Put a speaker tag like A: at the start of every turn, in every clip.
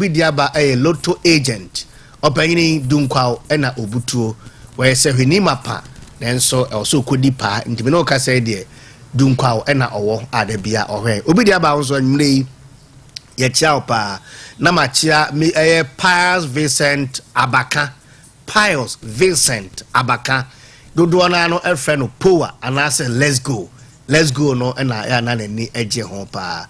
A: Bidiaba a lotto agent. Opanyini Dunkwao ena obutuo. Where se hwini pa. Nenso also kodi pa. Ntimino ka say de Dunkwao ena owo adebia ohwe. Obidiaba onso nwlei ye chiao pa. Na machia me Pius Vincent Abaka. Pius Vincent Abaka. Dodo na no efre no power anase let's go. Let's go no ena ya na ni eje ho pa.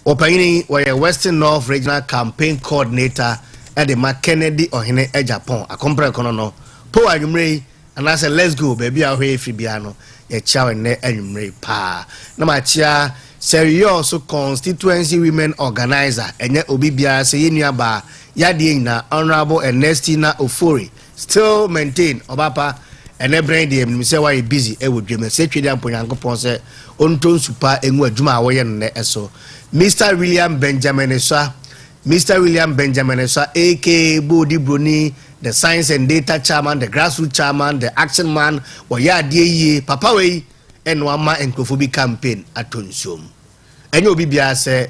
A: Opanyini were Western North Regional Campaign Coordinator at the Kennedy Ohene Japan. A compre kono no. Po anwumre and I said let's go baby away fibiano. Ye chaw ne anwumre pa. Na ma chia also constituency women organizer enye obi bia se yenua ba yade na Honorable Ernestina Ofori still maintain obapa ene brain dem mi se why busy e wodwem se twede amponyankopon se onton supa enwu adwuma a woye ne eso. Mr. William Benjamin Esa, aka Bodi Bruni, the Science and Data Chairman, the Grassroots Chairman, the Action Man, Waya Ye, Papa Way, and Wama and Kofobi campaign at Tunsum. And you'll be say,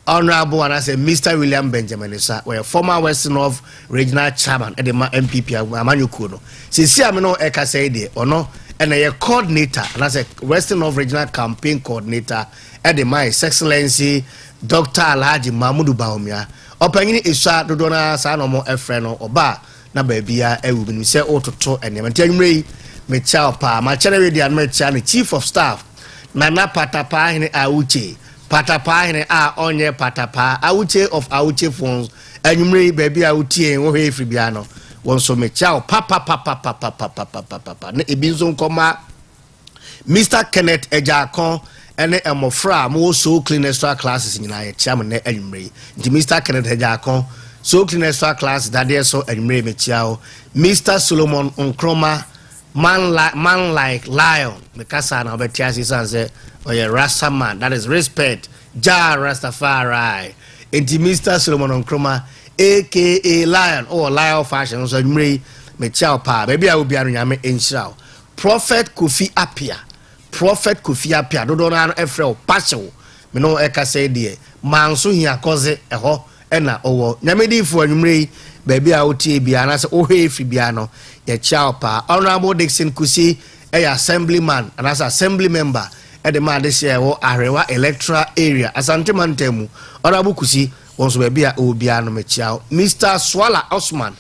A: Honorable, and I say, Mr. William Benjamin Esa, where former Western North Regional Chairman at the MPP, Amanu Kuno. Since I'm no Eka say or no, and a coordinator, and as a Western North Regional Campaign Coordinator at the My Excellency Dr. Alhaji Mahmudu Baumia. Opanyini Isha Dodona Sanomo Efreno Oba na babia ewubini se ototo enemantanwei me cha pa ma chere we dia me cha ni Chief of Staff Nana Patapa hene Auche Patapa hene a onye Patapa Auche of Auche Funds anwumrei babia utie wo he free bia no wonso me cha papa ne ebinzo nkoma Mr. Kenneth Ejakon ene emofra mo so clean extra classes nyina ye chiam ne anwumrei nti Mr. Kenneth Ejakon so clean extra class that there so anwumrei me chiao Mr. Solomon Nkroma man like lion me kasa na obetiasi sanse oye rasta man, that is respect ja Rastafari nti Mr. Solomon Nkroma aka lion or lion fashion so anwumrei me chiao pa baby a obi anu nyame enhyira Prophet Kofi Apia dodo na efre passion me no eka say de manso hia koze eho ena owo nyamedi fu anwumrei baby a otie bia na se ohwe efi bia no ye chiao pa Honorable Dixon Kusi assemblyman and as assembly member at the man this year wo Arewa electoral area asante mantemu Honorable Kusi wonso baby a obia no me chiao Mr. Swala Osman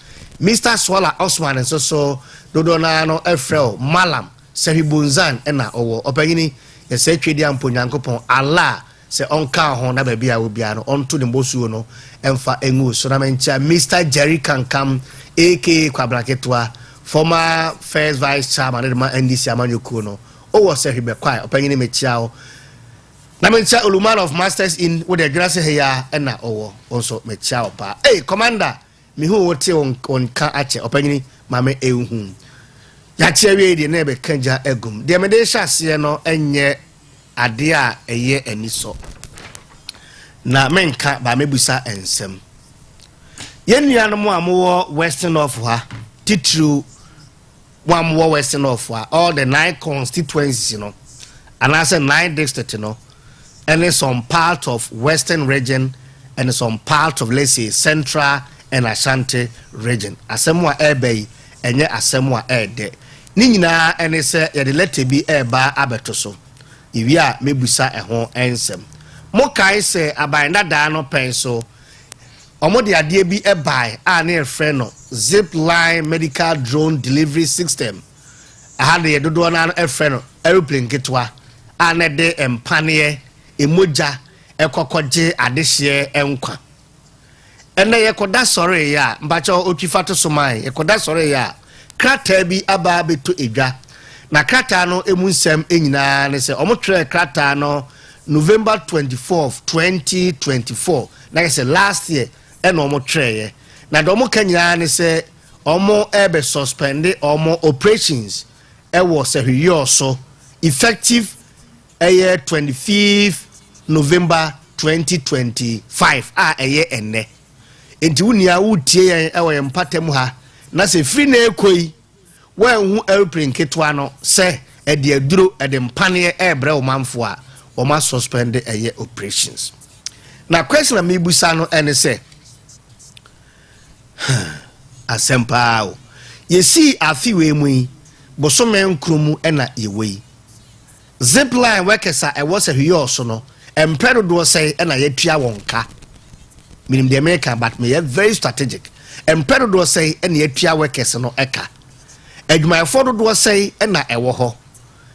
A: and so dodo na no efre Malam Sehibunzan ena owo opanyini ye se twedi amponyankopon Allah se onka ho na babia obia no onto de mbosuo no emfa engu so na mencha Mr. Jerry Kankam aka Kwabraketwa former first vice chairman of the NDC Amanyoku no owo sehibe kwai opanyini mechiao na mencha Oluman of Masters in with the grass here ena owo onso mechiao pa commander mi hu wote onka ache opanyini mame ehun ya chewe de na be kanja egum de me de hyase no enye ade a eye aniso na menka ba mebusa ensem yenuanom amowo Western of ha titru wamwo Western of ha all the 9 constituencies and I say 9 districts and some part of Western region and some part of let's say Central and Ashanti region asemwa ebe enye asemwa ede ni nyina ene se ye de letter bi eba abeto so iwi a mebusa eho ensem mo kai se aban dada no penso omo de ade bi ebai a na efre no zip line medical drone delivery system aha de dodo na efre no aeroplane ketwa a na de empane emoja ekokoje adehye enkwa ene ye koda sore ya mbacho otwifato so mai ye koda sore ya krata bi aba beto edwa na krata no emunsem enyina ne se omotwe krata no November 24th 2024 na say last year eno omotwe ye na do mo kanyina ne se omo ebe suspend omo operations ewo se hwiyo so effective 25th November 2025 eye enne enti wunia wutie yen ewo empatem ha na se free na ekoi wan airplane ketwa no se e de aduro e de mpane ebre o manfo a o ma suspend operations na question na mebusa no ene se Asempa. You see, a few way, Bosomen Krumu ena ye zip line workers are a was a rio so no, and Pedro do say, and I yet wonka. Meaning the American, but me very strategic. And Pedro do say, and yet workers no eka. And my father do say, and I ewo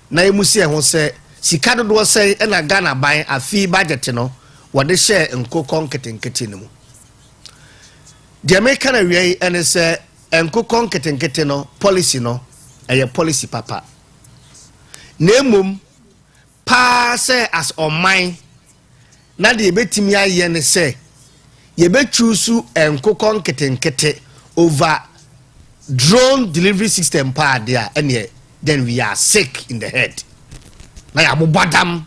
A: na emusia ho say sika do say e na Ghana ban afi budget no what they share nkoko nketenkete no mu the American away and say nkoko nketenkete no policy no eye policy papa na emum pa say as on mine na de betimi aye ne say ye bechusu nkoko nketenkete over drone delivery system pa there and then we are sick in the head. Na ya bobadam.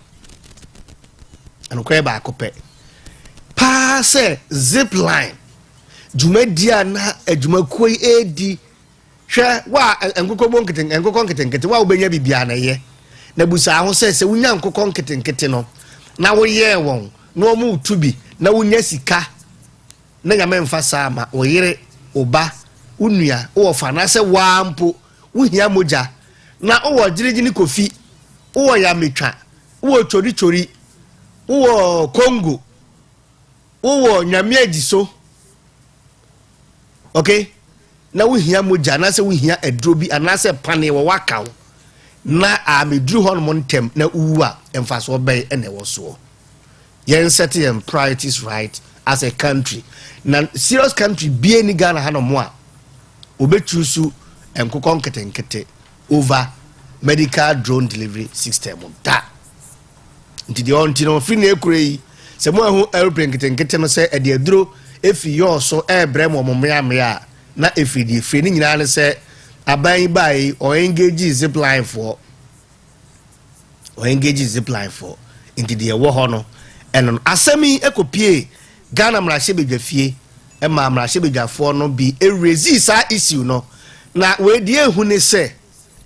A: Anu kwe ba kope. Pa se zip line. Jumedia na ejumakoi edi. Hwe wa nkoko nkete wa obenya bibia na ye. Na busa ho se wunya nkoko nkete no. Na wo ye won. Na omu tubi na wunya sika. Na nyame mfa sama oyire oba unua wo fa na se wampo wuhia moja. Na uwo jirigini kofi uwo ya metwa uwo chori uwo Congo uwo nyame ajiso okay na wuhia moja na se wuhia edrobi anase pane wo wakaw na amedru hon montem na uwa emfaso obey ene wo so yen set your priorities right as a country na serious country bie ni Ghana ha no mo a obechusu enkoko nketenkete over medical drone delivery system da nti de on tino fi na ekure se mo ahu airplane nketenkete no se e de aduro efi yo so e brem mo mmea na efi de fi ni nyina ne se aban bai o engage zip line for nti de wo ho no eno asemi ekopie Ghana mrahye bedwafie e ma mrahye bedwafo no bi e resist issue no na we die hu ne se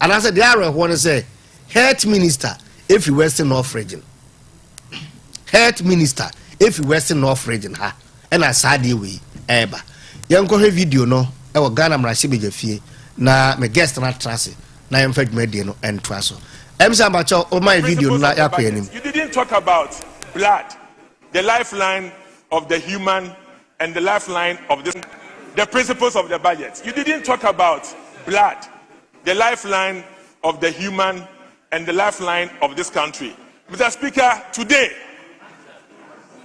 A: and I said, there are say, health minister, if you Western North region. Health minister, if you Western North region, ha. And I said, we, eba. Young go video no, I will Ghana Mrashibi Jeffie, na me guest na trust, na infect mediano and trasso. Bacho, oh my video, na
B: you didn't talk about blood, the lifeline of the human and the lifeline of the principles of the budget. You didn't talk about blood, the lifeline of the human and the lifeline of this country. Mr. Speaker, today,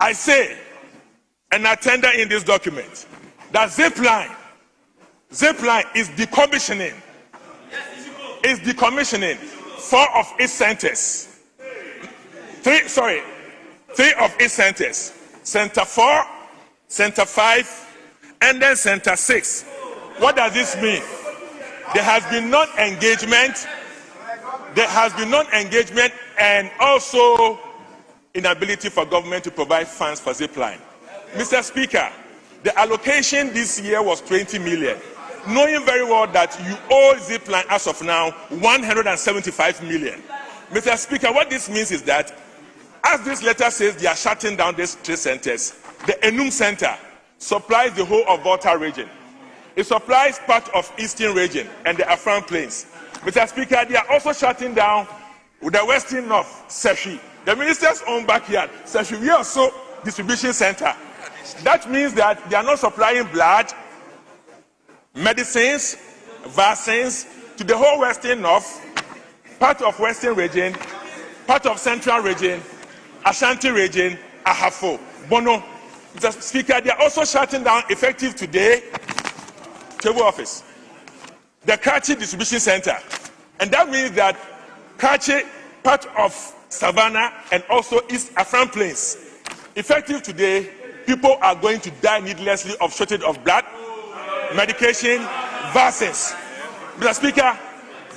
B: I say, and I tender in this document, that zip line is decommissioning. Is decommissioning 4 of its centers. 3 of its centers. Center 4, Center 5, and then Center 6. What does this mean? There has been non-engagement. There has been non-engagement and also inability for government to provide funds for zipline. Mr. Speaker, the allocation this year was 20 million, knowing very well that you owe zipline as of now 175 million. Mr. Speaker, what this means is that, as this letter says, they are shutting down these 3 centers. The Enum Center supplies the whole of Volta region. It supplies part of Eastern region and the Afran Plains. Mr. Speaker, they are also shutting down the Western North, Seshi. The minister's own backyard, Seshi, we also distribution center. That means that they are not supplying blood, medicines, vaccines to the whole Western North, part of Western region, part of Central region, Ashanti region, Ahafo, Bono. Mr. Speaker, they are also shutting down, effective today, Table Office, the Kachi Distribution Center. And that means that Kachi, part of Savannah, and also East Afran Plains, effective today, people are going to die needlessly of shortage of blood, medication, vaccines. Mr. Speaker,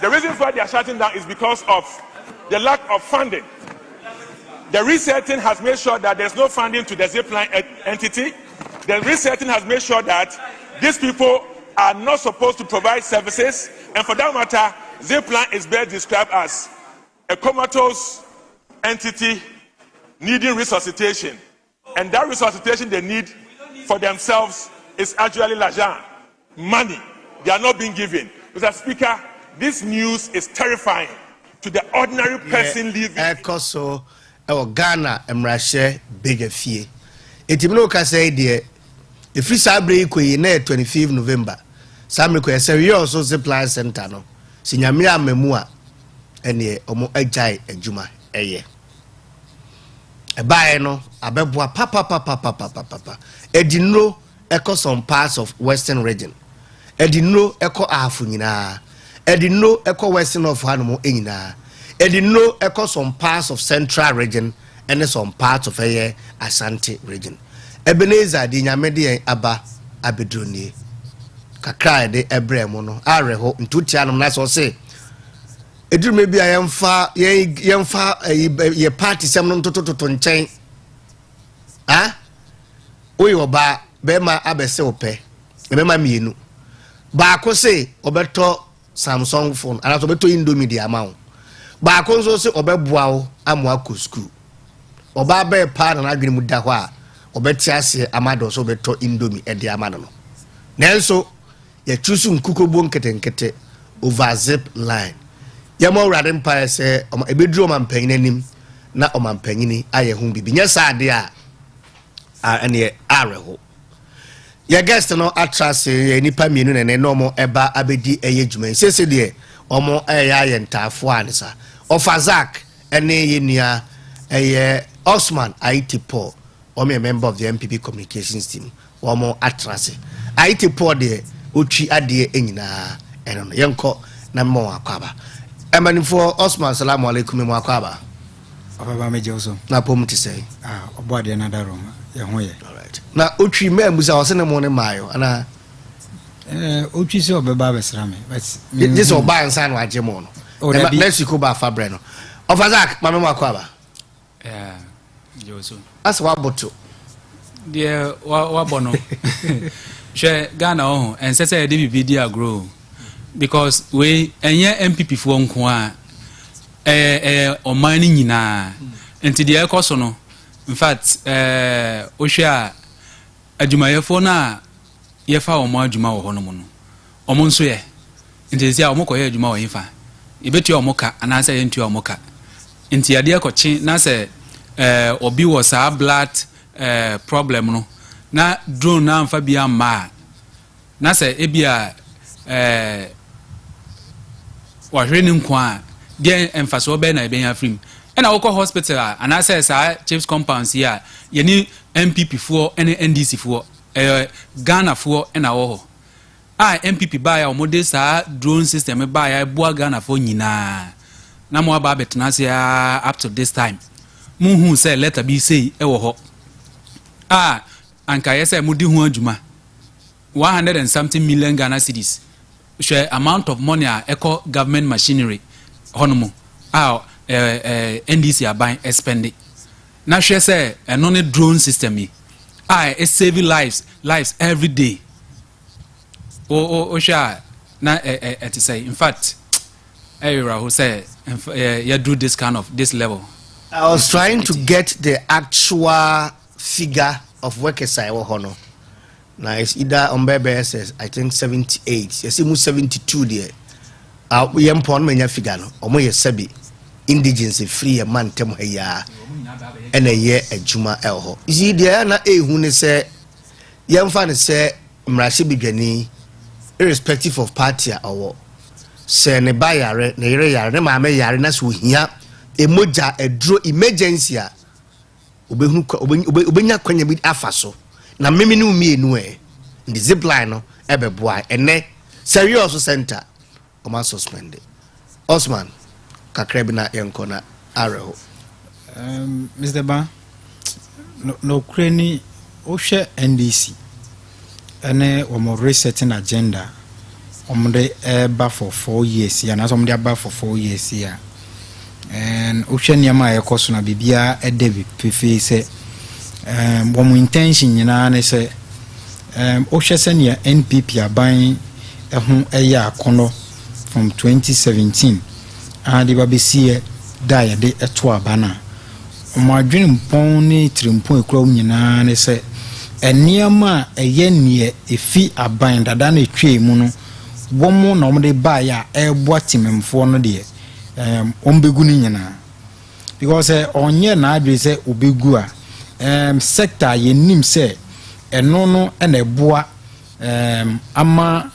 B: the reason why they are shutting down is because of the lack of funding. The resetting has made sure that there's no funding to the zipline entity. The resetting has made sure that these people are not supposed to provide services, and for that matter, zipline is best described as a comatose entity needing resuscitation, and that resuscitation they need for themselves is actually l'argent. money. They are not being given. Mr. Speaker, this news is terrifying to the ordinary person living.
A: Ekoso Ghana emrashe big fie. Etimino ka say de if sabre ikoyi na 25 November. Samre ko say we also supply center no. Sinyame amemu a ene omo agtai adwuma eye. Ebae no abeboa papa. Edinro eko some parts of western region. Edinro eko afu nyina. Edinro eko western of Hanumo nyina. Edinro eko some parts of central region and some parts of Asante region. Ebenezer di nyame de aba abedroni. Kakra de ebremo no areho ntutianom na so se edu me bia yemfa ye party sem no tototo nchen oyi oba be ma abese ope be ma mienu ba ko se obeto Samsung phone ana so beto Indomie di amawo ba ko so se obeboa wo amwa ko school oba be pa na adwene mu da ho a obeti ase amado so beto Indomie e di amano no nenso ya chusu nkukobo nkete over zip line ya mo wrade mpa se ebedru omampanyin anim na omampanyini aye hu bibi nya saade a ene areho ya guest no atrase nipa mienu ne no eba abedi eye dwuma sese de omo aye ntafo anisa ofazak ene ye nua eye Osman IT Paul omo member of the MPP communications team omo atrase IT Paul de Uchi adie enyina eno no yenko na mo akwaba emanifo Osman salamu alaikum mo akwaba
C: ababa meje oso
A: na pom ti sei
C: obo ade na daro ye ho ye
A: alright na uchi me musa osene mo ne mayo ana
C: uchi se obeba besra me but
A: this oba nsa no age mo no let's go ba fabre no ofazak mame mo akwaba
D: Joso
A: asa waboto
D: de wabono she Ghana oh and say the BBD grow because we enye MPP fo nko a omani nyina enti de ekoso no in fact ohwe a adwumayefo na yefa omo adwuma wo hono mo no omo nso ye enti sia omo koye adwuma wo yifa ibetu omo ka ana say entu omo ka enti ade ekochi na say obi was a blood problem no na drone na amfa bia ma na se ebia wa hwene nkwa de emfaso be na ebenya film e na woko hospital ana se sa chiefs compounds here ye ni MPP fo ene NDC fo Ghana fo e na wo MPP ba ya omode sa drone system ba ya bua Ghana fo nyina na mo aba betena se up to this time muhu se letter bi say e wo ho anka yesa mudi hu adwuma 100 and something million Ghana cedis share amount of money eco government machinery honomo NDC aban spend na share say eno ne drone system yi it save lives every day sha na it say in fact who say you do this kind of this level.
A: I was trying to get the actual figure of workers I were hono. Now it's either on BBSS, I think 78. Yes, it 72 there. We empon menya figure no. Omo ye sebi indigenous free a man temo ya and a year a juma elho. You see there na hu ne say yemfa ne say mrashi bidwani irrespective of party or say ne ba yare ne yare yare ne ma me yare na so hia emoja edro emergency a obenya kwanya bi afaso na meme ne umienu the zip line no ebeboa ene serious center o man suspend Osman kakra bi na yenko na areho
C: Mr. Ba no kreni o hwe NDC ene o mo resetting agenda omde eba for 4 years ya na so omde aba for 4 years ya and ohwe niam ayekoso na bibia edebi fefe se wo intention nyina ne se ohwe se ne NPP aban ehun eya akono from 2017 ade ba besie da ya de eto abana omo adwene mpon ne trimpon ekura nyina ne se nneɛma a ɛyɛ neɛ ɛfi aban dada no ɛtwee mu no wɔn na wɔn de baeɛ a ɛreboa tememfoɔ no deɛ wɔn bɛgu no nyinaa because ɔnyɛ n'adwene sɛ ɔbɛgu a sector a yɛnim sɛ ɛno no ɛna ɛboa ama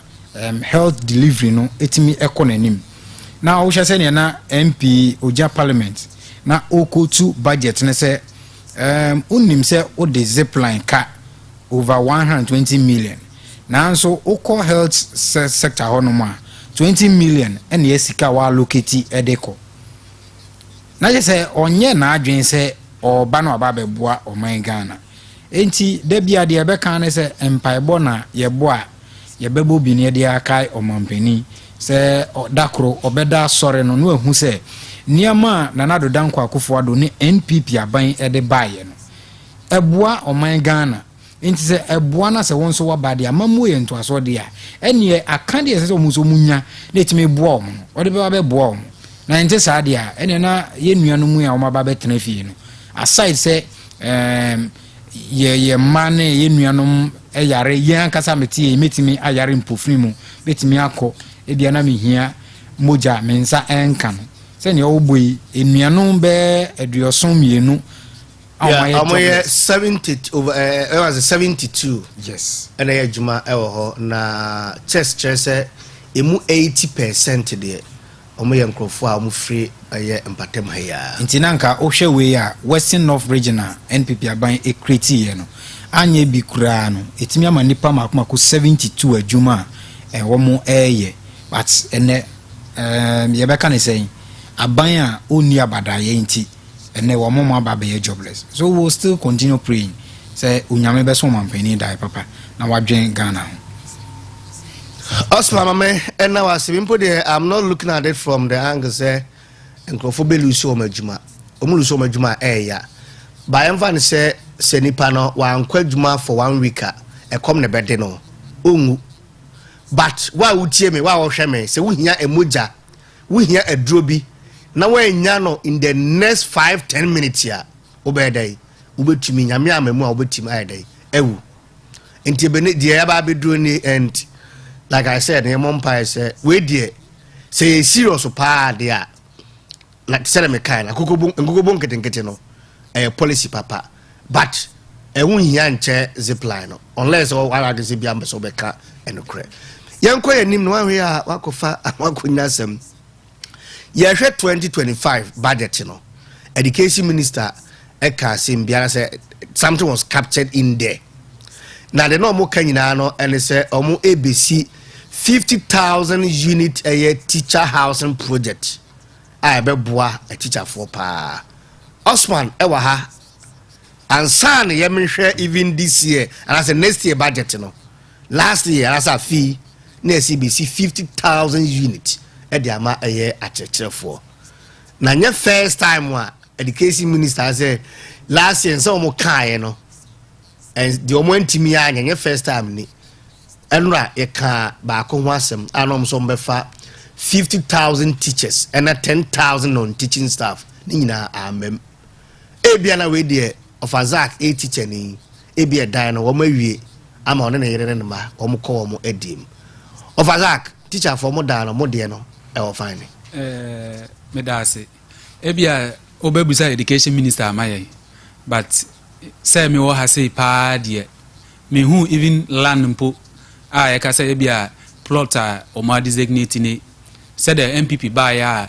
C: health delivery no ɛtumi ɛkɔ n'anim na wohyɛ sɛ neɛ na MP ogya parliament na ɔkɔtu budget no sɛ unim sɛ ɔde zipline ka over 120 million nanso ɔkɔ health sector hɔ nom a 20 million ɛna yɛsika wa allocate ɛde kɔ na yɛ sɛ ɔnyɛ n'adwene sɛ ɔba no aba bɛboa ɔman Ghana enti da bia deɛ ɛbɛka ne sɛ mpaebɔ na yɛbɔ a yɛbɛbɔ bi ne de akai ɔmampani sɛ dakoro ɔbɛda sɔre no no ehu sɛ nneɛma na Nana Dankwa Akufo-Addo ne NPP aban ɛde baayɛ no ɛboa ɔman Ghana enti sɛ ɛboa na sɛ wɔn nso waba de amamu yɛ ntoaso de a ɛneɛ aka de sɛ ɔmo nso munya na etimi boa ɔmo ɔde bɛboa ɔmo na nte saa de a ɛneɛ na yɛ nua no mu a ɔmo aba bɛtena fie no aside sɛ yɛ mma ne yɛ nua no ɛyare yɛn ankasa metie metimi ayare mpofiri mu betimi akɔ ebia na mehia moja mensa ɛnka no sɛ ne ɔwɔ yi enuanom bɛ aduoson mienu
A: amoye 70 over it was 72
C: yes
A: and ya juma ɛwɔ hɔ na chest sɛ emu 80% de omoye nkrofo a omfiri ɛyɛ mpatem ha ya
C: ntinanka ohwɛ we a Western North Regional NPP aban ekreti ye no anye bi kura no etimi ama nipa makomako 72 adwuma ɛwɔ mo ɛyɛ but ene yɛbɛka ne sɛ aban a oni abada ye nti ene wo mo aba be jobless so we will still continue praying say unyame be so mampani dai papa na wadwen Ghana
A: Osman mame and now as simple there I'm not looking at it from the angle say nkrofo be luso majuma omuluso majuma ya ba emfa say nipa no wa ankwa adwuma for 1 week e come ne bede no ongu but wa wutie me wa wo hwe me say wuhia emoja wuhia adrobi na wanya no in the next 5-10 minutes ya obedai ubetumi nyame amamu a obetimi ayedai ewu enti be ne de ya ba beduro ni and like I said ne mompa say we de say serious pa de a like said me kind akokobon ketenkete no policy papa but ewu hia nche zipline no unless o wala de se bia mbeso beka enokre yanko yanim no ahwe a wakofa wakunyasem yehwe 2025 budget no education minister eka simbiara say something was captured in there na de no mo kanyina no ene say omo ABC 50,000 unit a teacher housing project a beboa a teacher for pa Osman ewa ha ansan yemhwe even this year and as next year budget no last year as a fee na CBC 50,000 unit e de ama eye achechefo na nya first time wa education minister say last year so mo kan no and the omontimi anya first time ni enra ye ka ba ko ho asem anom so mbefa 50,000 teachers and 10,000 non teaching staff ni nyina amem ebia na we de of Azak a teacher ni ebia dan no wo mawie ama one na yere ne ma wo mo ko wo mo edim of Azak teacher for mo dan no mo de no e wo fine
D: me da se ebia obebusa education minister amaye but say me wo ha say pa de me who even land mpo a e ka say ebia plotter o ma designate ni said the MPP buy ya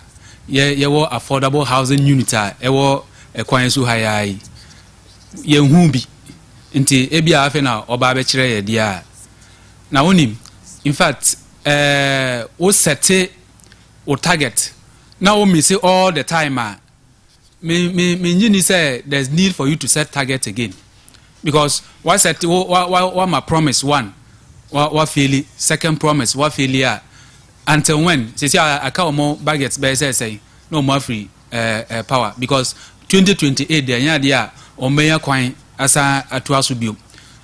D: ye wo affordable housing unit a e wo ekwan so high ye hu bi nti ebia afa na oba be kire ye dia na wonim in fact wo set o target now me say all the time me you say there's need for you to set target again because what set what my promise one what fail second promise what failure until when say I count more budgets by say no more free power because 2028 there nya dia o meya kwan asa atua so bio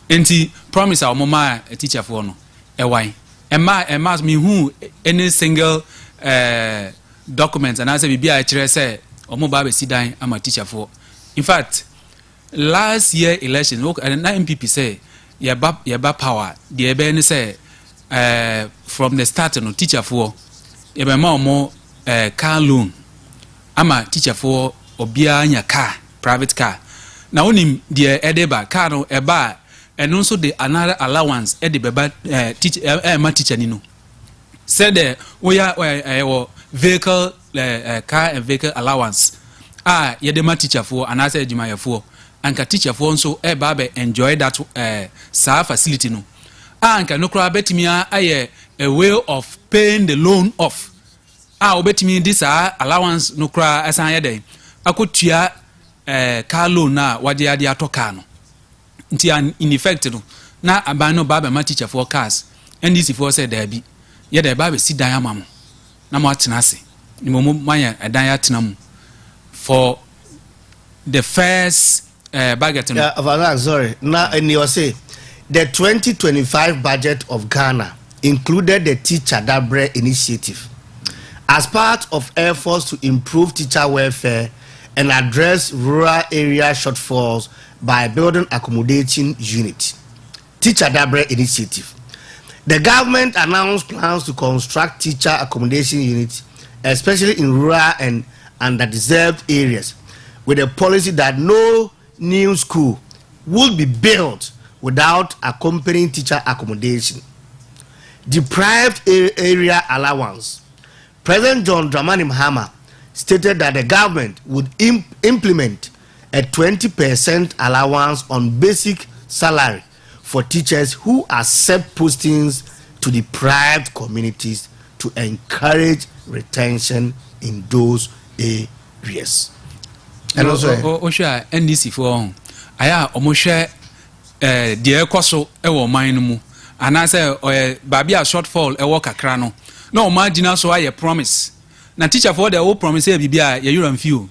D: enti promise our mama a teacher for no e wan e mas me who any single document and I say bibia kire say omo ba be sidan ama teacher for in fact last year election look and MPP say yɛba power deɛ ɛbɛyɛ ne sɛ from the start no teacher for yɛbɛma ɔmo car loan ama teacher for obiara nya car private car na wonim deɛ ɛde ba car no ɛba ɛno nso de another allowance ɛde bɛba teacher ma teacher ni no said woyɛ vehicle car and vehicle allowance yɛde ma teacher for anaasɛ adwumayɛfoɔ anka teacher for nso ɛba bɛ enjoy that saa facility no anka no koraa bɛtumi ayɛ a way of paying the loan off wobɛtumi de saa allowance no koraa ɛsan yɛ dɛn akɔtua car loan na wade ade atɔ car no nti in effect no na aban no ba bɛ ma teacher for cars NDC for sɛ daabi yɛda ba bɛ si dan ama mo na mo atena ase ni mo mayɛ ɛdan atena mu for the first budget.
A: Yeah, sorry. Now, and you say the 2025 budget of Ghana included the Teacher Dabre initiative as part of efforts to improve teacher welfare and address rural area shortfalls by building accommodation unit. Teacher Dabre initiative. The government announced plans to construct teacher accommodation units, especially in rural and underdeserved areas, with a policy that no new school will be built without accompanying teacher accommodation. Deprived area allowance. President John Dramani Mahama stated that the government would implement a 20% allowance on basic salary for teachers who accept postings to deprived communities to encourage retention in those areas.
D: And also Osha NDC for aya omoshe de ekoso e wo man no mu anase baby a shortfall e wo kakra no na o marginal so aye promise na teacher for the o promise e bibia ye yuram few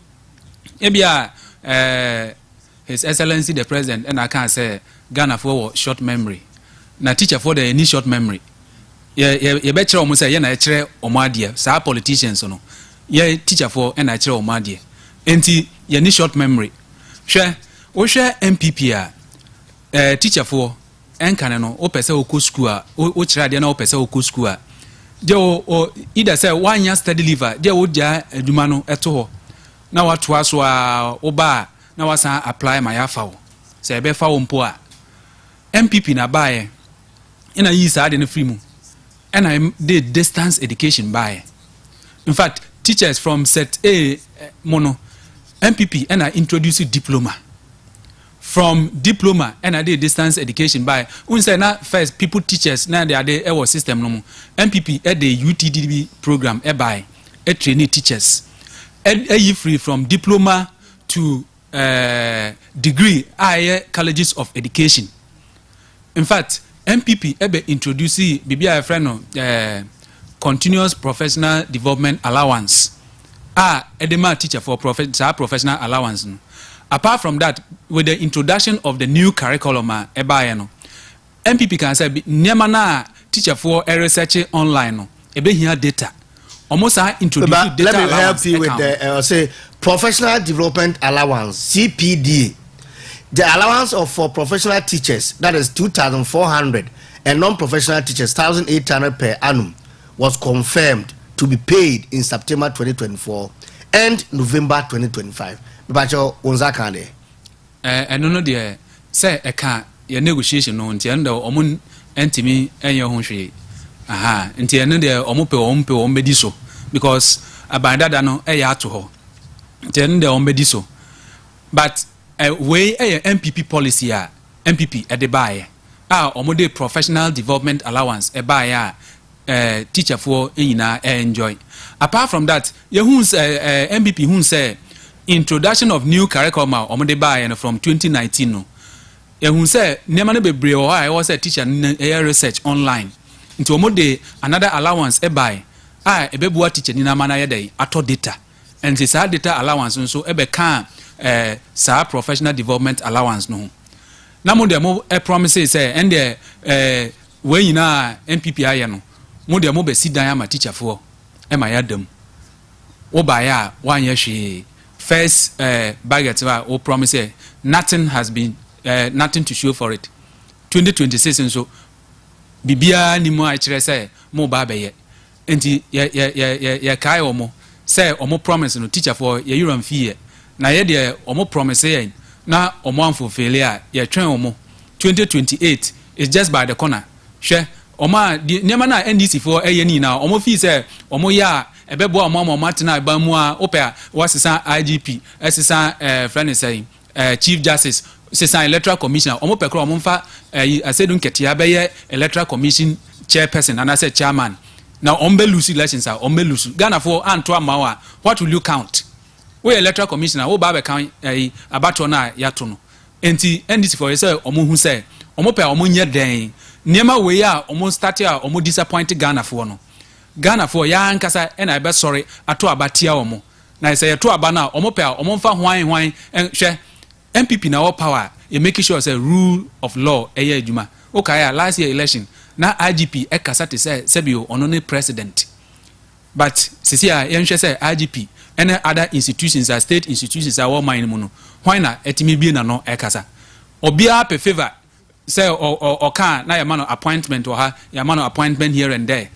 D: e bia His Excellency the President and I can say Ghana for short memory na teacher for the any short memory ye be kire omo say ye na kire omo ade sa politicians no ye teacher for and I kire omo ade enti ye ni short memory hwe wo hwe MPP a teacher for enkan no o pese o ko school a o kire ade na o pese o ko school a de o either say one year study leave de o ja adwuma no eto ho na watoa so a o ba na wasan apply my afa wo say be fa wo mpo a MPP na bae ina yi sa ade no free mu and I did distance education bae. In fact teachers from set A mono MPP and I introduced diploma. From diploma and I did distance education by unse na first people teachers na they are the our system no mo MPP at the UTDB program by a trainee teachers you free from diploma to degree colleges of education. In fact MPP ebe introduce bibia friend no continuous professional development allowance edema teacher for professional allowance no. Apart from that, with the introduction of the new curriculum no, MPP can say niema na teacher for research online no ebe here data almost introduce data.
A: Let me help you with the say professional development allowance CPD. The allowance for professional teachers, that is 2,400, and non-professional teachers 1,800 per annum, was confirmed to be paid in September 2024 and November 2025. Bacho onzaka de
D: no de say e ka your negotiation no nti enda omun entimi enye ho hwe nti eno de omope ombedi so because abandada no e ya ato ho nti eno de ombedi so but way MPP policy MPP e de bae omode professional development allowance e bae teacher for nyina enjoy. Apart from that yehun MPP hun say introduction of new curriculum omode buy from 2019 no ehun say nema no bebre o I was a teacher research online into omode another allowance e buy ebebuwa teacher ni na mana yedai ato data and say sa data allowance nso ebe kan sa professional development allowance no na mo de mo promise say and when you na MPP aye no mo de mo be sidan ama teacher for e ma yadam wo buy a wan ye hwe first budget or promise nothing has been nothing to show for it. 2026 nso bibia ni mu a kyerɛ sɛ mo ba bɛyɛ enti ya kai omo say omo promise no teacher for ye yuram fee na ye de omo promise yen na omo amfo failure ye twen omo 2028 is just by the corner hwe omo niam na NDC for eye ni na omo fee say omo ya ebebo omo matena ba mu a opia wasesa IGP esesa friend say chief justice sesa electoral commissioner omo pekro omo mfa asedun ketia be ye electoral commission chairperson and I said chairman. Now, ombe lose elections are ombe lose. Ghana for Antoa Mawa. What will you count? We electoral commissioner. We babe count abatona yatono. Enti NDC for yourself. Omo who say omo pe omo nye den. Niema we ya omo start ya omo disappointed Ghana for no. Ghana for ya ankasa and I be sorry ato abatia omo. Na say ato abana omo pe omo mfa hwan hwe MPP na all power. You make sure say rule of law eye adwuma. Okay, last year election. Na IGP ekasa te say sebio onone president but sisi a yenhwe say IGP and other institutions are state institutions are all mine mu no why na etimi bi na no ekasa obia pe favor say or can na your appointment or ha your appointment here and there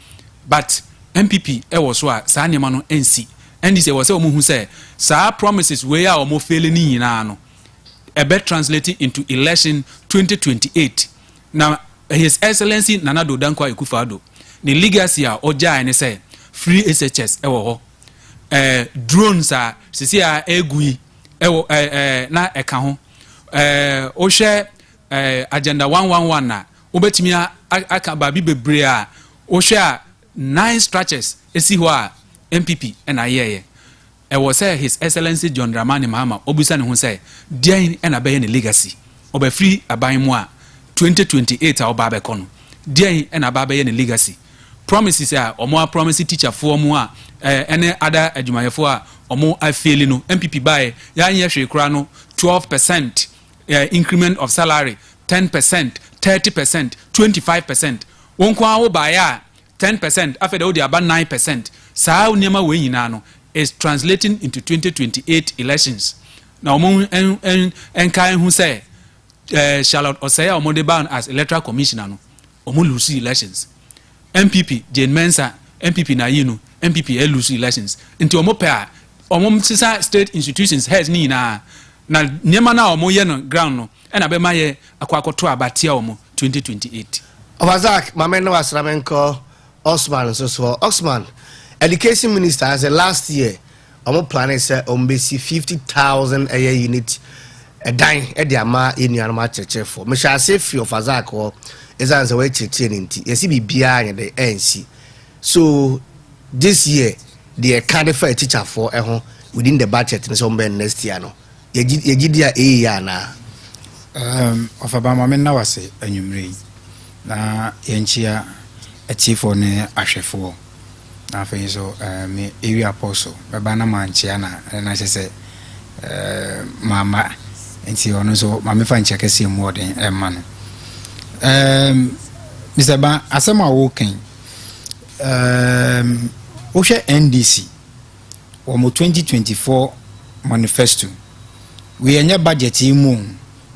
D: but MPP e was so sa ne no NC and this was say omo hu say sa promises we are omo fail ni nyina no e be translated into election 2028 now His Excellency Nana Addo Dankwa Akufo-Addo the legacy a oja ene say free SHS ewo ho drones a sisi a egui ewo na eka ho o hwe agenda 111 na obetimi aka ba bi bebre a o hwe a 9 structures esi ho a MPP na yeye ewo say His Excellency John Dramani Mahama obusa ne ho say den na be ne legacy oba free aban mu a 2028 a oba be kono den na ba be ne legacy promises a omo promise teacher for mu a ene other adwumayefo a omo afeli no MPP buy ya anye hwe kura no 12% increment of salary 10% 30% 25% wonko a wo buy a 10% after the aba 9% saa uniema we nyina no is translating into 2028 elections na omo enkai hu say Charlotte Osaya omo de ban as electoral commissioner no omo lose elections MPP Jane Mensa MPP na yinu MPP lose elections into omo pair omo sisa state institutions heads ni na nyema na omo ye no ground no e na be ma ye akwakoto abatia omo 2028
A: Obazak mameno wasramenko Osman so Osman education minister as last year omo planning say ombesi 50,000 a year unit a dine at the ama in your church for me shall say few of Azak or is answer way churning yes be behind the NC so this year the kind of teacher for within the budget in some next year no yegidia na
C: of abama men na wase anwumre na yenchia chief one ahwefo na afei so me area apostle baba na manchia na say mama enti ono so mama fa nchia kese mu oden emma no Mr. Ba asema woken ohwe NDC omo 2024 manifesto we anya budget mu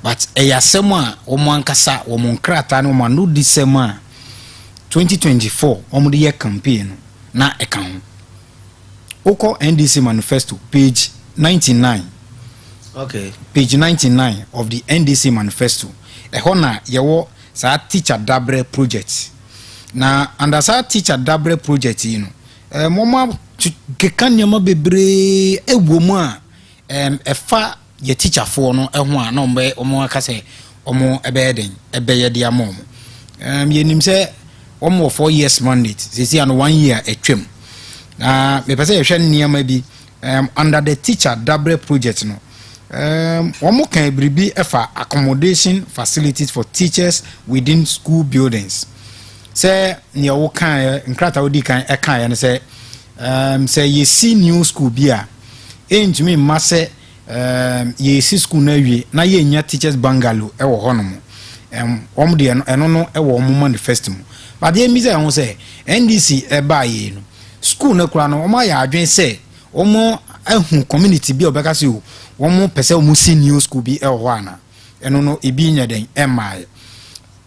C: but eyasema omo ankasa omo nkrata no ma no disema 2024 omo de campaign na account oko NDC manifesto page 99
A: okay
C: page 99 of the NDC manifesto ehona yewo sa teacher dabre project na under sa teacher dabre project you know moma kekan nyama bebre ewomu a efa ye teacher for no eho a no mbe omo aka se omo ebeden ebeye dia mom yenim se omo 4 years mandate sisi an 1 year etwem na me pese ye hwe nyama bi under the teacher dabre project no omo kan bribi efa accommodation facilities for teachers within school buildings say ne wo kan nkrata odi kan e kan ne say ye see new school bia entumi masse ye see school na wie na ye nya teachers bungalow e wo honom omo de eno no e wo omo manifesto mu but ye mi say won say NDC e ba ye no school na kura no omo ya adwen say omo ahu community bi obeka se o omo pese omo see new school bi e ho ana eno no ebi nya den e mai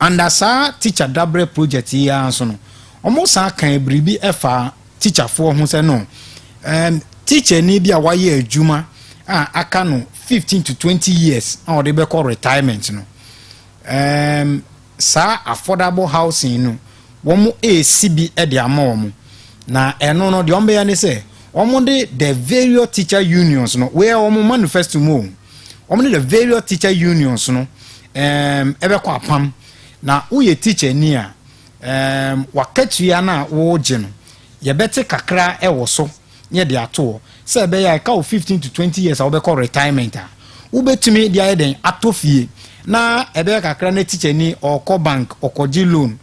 C: under sa teacher dabre project ya so no omo sa kan bribi efa teacher for ho se no teacher ni bia waye adwuma aka no 15 to 20 years or they be call retirement no sa affordable housing no womo ACB e de ama na eno no de ombe ya ne se womo de the various teacher unions no where womo manifesto mo womo de the various teacher unions no ebe kwa pam na uye teacher ni a wakatua na wo je no ye bete kakra e wo so ye de ato se be ya ka 15 to 20 years a wo be call retirement a wo betumi de aye den atofie na ebe kakra na teacher ni oko bank okoji loan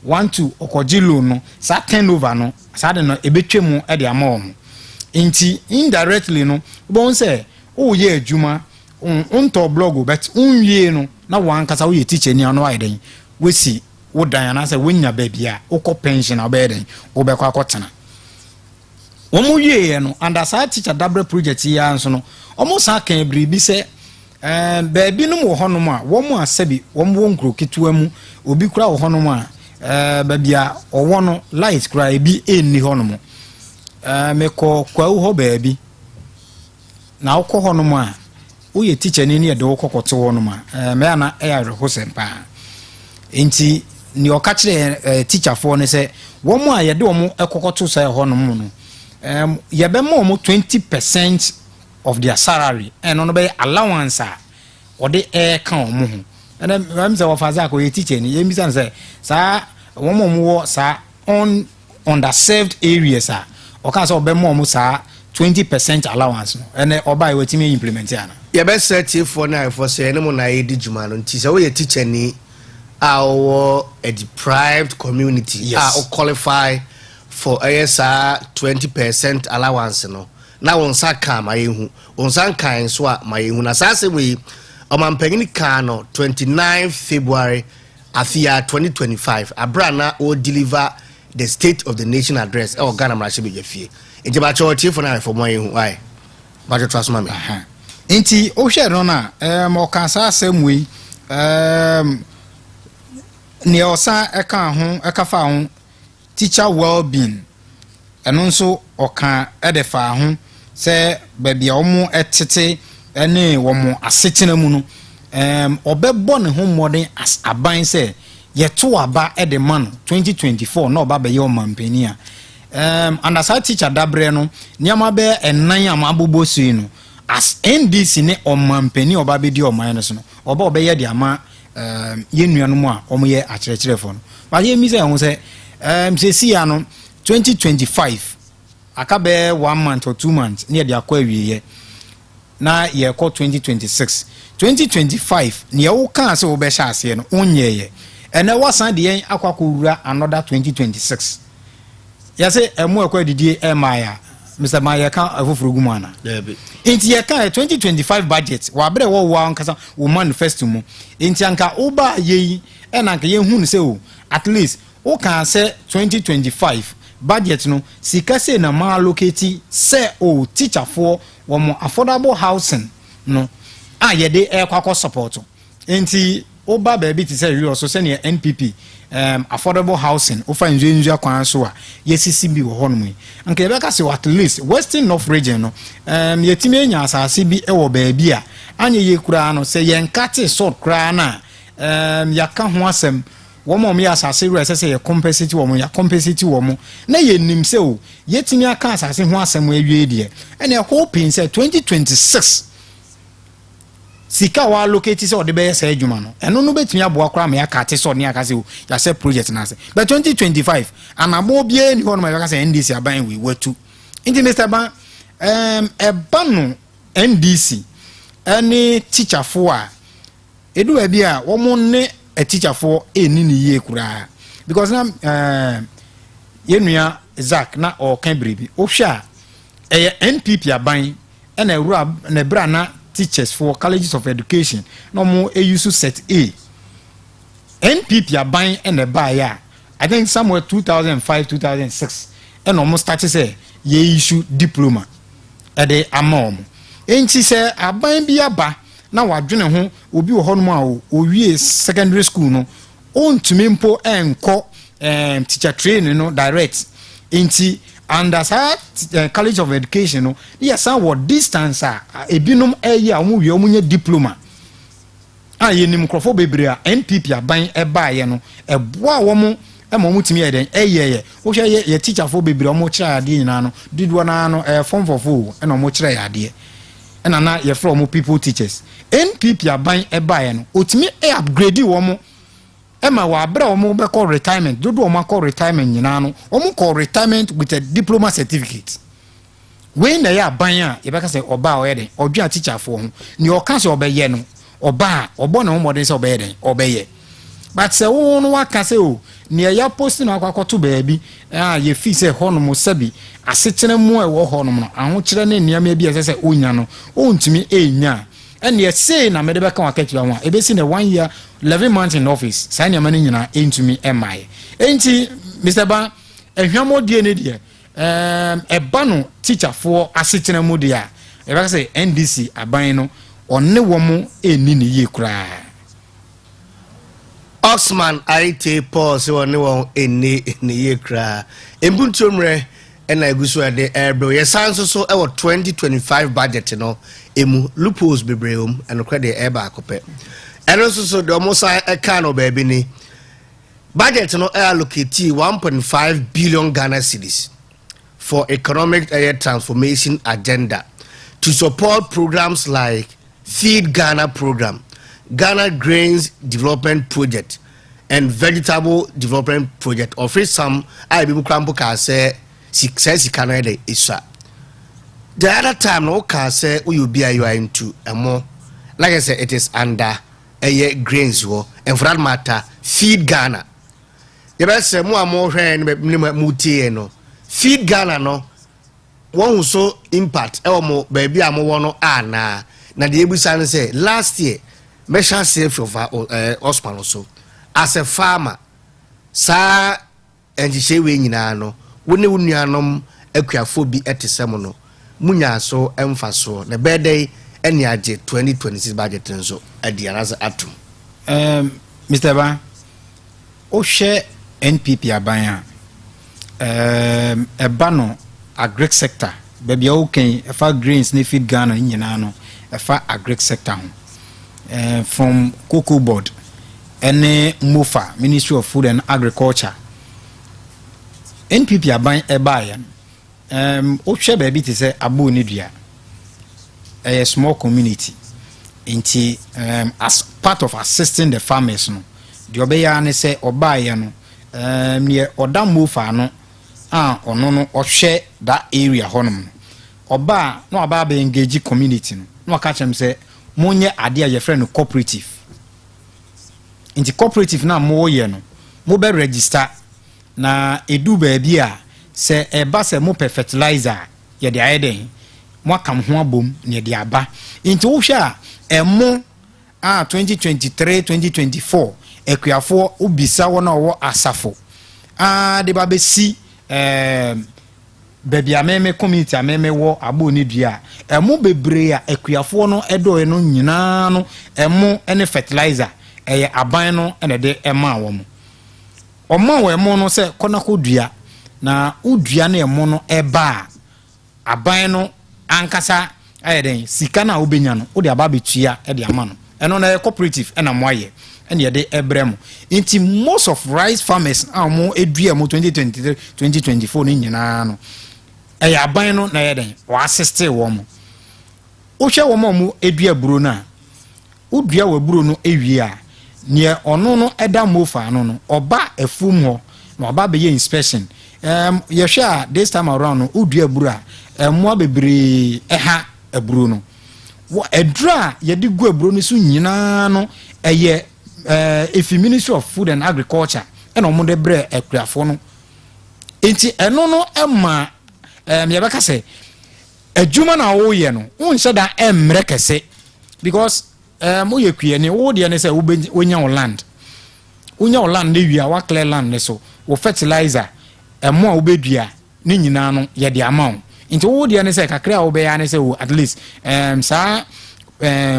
C: 1-2 okoji loan no sa turnover no sa de no ebetwemu e de ama omo inti indirectly no bon se wo ye adwuma unto blog bet unwie no na wankasa wo ye teacher ni ano aye den wesi wo dan na se wonya babia wo pension obeden wo be kwa kwotena omo ye no under sa teacher dabre project ya nso no omo sa kan bribi se baabi no mo honom a wo mo asabi wo mo nkro ketua mu obi kura wo honom a babia owo no light kura ebi enni honom meko kwa wo baabi na wo ko honom a wo ye teacher ni ne de wo kokote honom a me ana e ya rehosempa enti ni okachire teacher for ne se wo mo a ye de wo mo ekokoto sai honom no ye be mo 20% of their salary and no be allowance or the air kan mo ho and I'm say wo faza ko ye teacher ni ye mi say sa wo mo sa on underserved areas o kan say be mo sa 20% allowance no and oba we timi implement ya na
A: ye be set for na for say no mo na ye di juma no nti say wo ye teacher ni our a deprived community
C: yes.
A: Qualify for ASR 20% allowance no na wonsa ka mayehu wonsa kan so a mayehu na sase we omampagini ka no 29 February afia 2025 abrana o deliver the state of the nation address e Ghana mra shebe yefie ejeba church for na for mayehu ai ba jo trust mama
C: enti o hwe no na mo kan sa asemwe ne osa eka ho eka fa ho teacher well-being eno nso oka edefa ho se babia omo etete ene womo asetena mu no obebo ne ho modern as aban se yeto aba ede man 2024 na oba be ye omampani a and sa teacher dabre no niama be enan ama abobo sui no as NDC ne omampani oba be di oman no so no oba obeye de ama ye nuanu mu a omo ye akyerɛkyerɛfo no ba ye mi se ho se se ya no 2025 akabe 1 month or 2 months near the akwa wiye na ye ko 2025 ne wo kan se wo be sha ase no onyeye ene wasan de yen akwa kowura another 2026 ya se emu akwa didie emaya Mr. Maya kan afoforo gumana enti ye kan 2025 budget wa bere wo ankasa wo manifesto mu enti anka oba yeyi ena anka ye hu ne se o at least o kan say 2025 budget no sika say na ma allocate say o teacher for wo affordable housing no ye dey kwakọ support enti o ba baby ti say you also say na NPP affordable housing o fa nzu akwan so a yesisi bi wo hono mu anka be ka say at least western north region no yetimi enya asase bi e wo baabi a anye ye kura no say yenkate sort kura na yaka ho asem womo me asase ru ese ye compensate womo ya compensate womo na ye nim se o yetimi aka asase ho asem awie de ene hoping say 2026 sika wa allocate se o de be se adwuma no eno no betimi aboa kra me aka ate so ne aka se o ya se project na se but 2025 anabo bie ni ho no me aka se NDC aban we watu inti Mr. Ban ebanu NDC any teacher for edu e bia womo ne a teacher for any ye kura because na yenua Zach na o kan bribi o hwa NPP aban na ewura na bra na teachers for colleges of education no mo use set A NPP aban na ba ya I think somewhere 2005 2006 and almost started say ye issue diploma e de amom enti say aban bi aba na wadwene ho obi wo hono a owie secondary school no ontumi mpo enko teacher training no direct inti under college of education no yes what distance ebinom eye amu wi omunye diploma ye microphone bebre a NPP aban ebaye no eboa wo mo ema mutimi eden eye wo hwe ye teacher fo bebre o mo kira ade nyina no diduo na no form for fo ena mo kira ya ade ena na ye from people teachers NPP aban ebaye no otimi upgrade wo mo ema wa abra wo mo be call retirement dodo wo ma call retirement nyina no wo mo call retirement with a diploma certificate when na ya aban a ye be ka say oba o ye den odwa teacher fo ho ni o ka say obeye no oba obo na omode say obeye den obeye but say wo no waka say o ni ya post na akwakoto baabi ye fi say ho no mo sabi asetena mu e wo ho no no aho kire na niam bi say onya no ontumi enya and ye say na me de be ka wakati wa ebe si na 1 year 11 months in office say niam na nyina entumi emaye enti Mr. Ba ehwamo die ne die eba no teacher for asetena mu de a e be say NDC aban no onne wo mo eni ne ye kura
A: Osman Aite Paul se onne wo eni ne ye kura embuntomre ena eguso ade ebro yesanso so e 2025 budget no emu loopholes bebreum eno kwede eba akope eno so do mo sai e ka no ba bi ni budget no allocate 1.5 billion Ghana cedis for economic transformation agenda to support programs like Feed Ghana program, Ghana Grains Development Project, and Vegetable Development Project. Offer some I be crampo ka say success Canada is. The other time no can say you be you are into a more like I said it is under a year grains war and for that matter Feed Ghana. The best say more hand muti no Feed Ghana no one who so impact elmo baby amo no na na the ebusan say last year measure save of Osman so as a farmer sa enjise we nyina no woni wunuanom akuafo bi etesem no munya so emfaso na birthday eni age 2026 budget nso adianaza atum
C: Mr. Ba o share NPP aban eba no agric sector baby okay efa grains ne Feed Ghana nyina no efa agric sector from cocoa board ene mofa Ministry of Food and Agriculture NPP aban ebaye o hwe baby te say abo ne dua a small community inti as part of assisting the farmers no the obeya ne say obaye no ne oda mofa no ono no ohwe that area honum oba no aba be engage community no aka chem say monye ade a ye friend cooperative inti cooperative na mo ye no mo be register na edu ba bia se eba se mo fertilizer ye de ayeden mo akam ho abom ne de aba inti wo hwe a emo 2023 2024 ekuafo obisa wona wo asafo de ba be si baby ameme community ameme wo abo ni dua emu bebre a ekuafo no edo no nyina no emu ene fertilizer eye aban no ene de ema wo mo omo wo emu no se konako dua na udua na emu no eba aban no ankasa ayeden sika na obenya no wo de aba betua e de ama no eno na cooperative ena mo aye ene de ebrem inti most of rice farmers amo edua mo 2023 2024 ni nyina no eye aban no na yeden o assist wo mo o hwe wo mo edua buro na udua wa buro no ewie a ne ono no eda mofa no oba afum ho na oba be inspection ye hwe a this time around no udua buro a mo bebre eha aburo no wo edra ye di gu aburo no so nyina no eye if Ministry of Food and Agriculture and omo de bre ekuafo no enti eno no ema me beka say adwuma na wo ye no unse da emre kese because mo ye kwie ne wo de ne say wonya land ne wi a wa clear land ne so wo fertilizer emo a wo bedua ne nyina no ye de amount enti wo de ne say kakra wo be ya ne say at least sa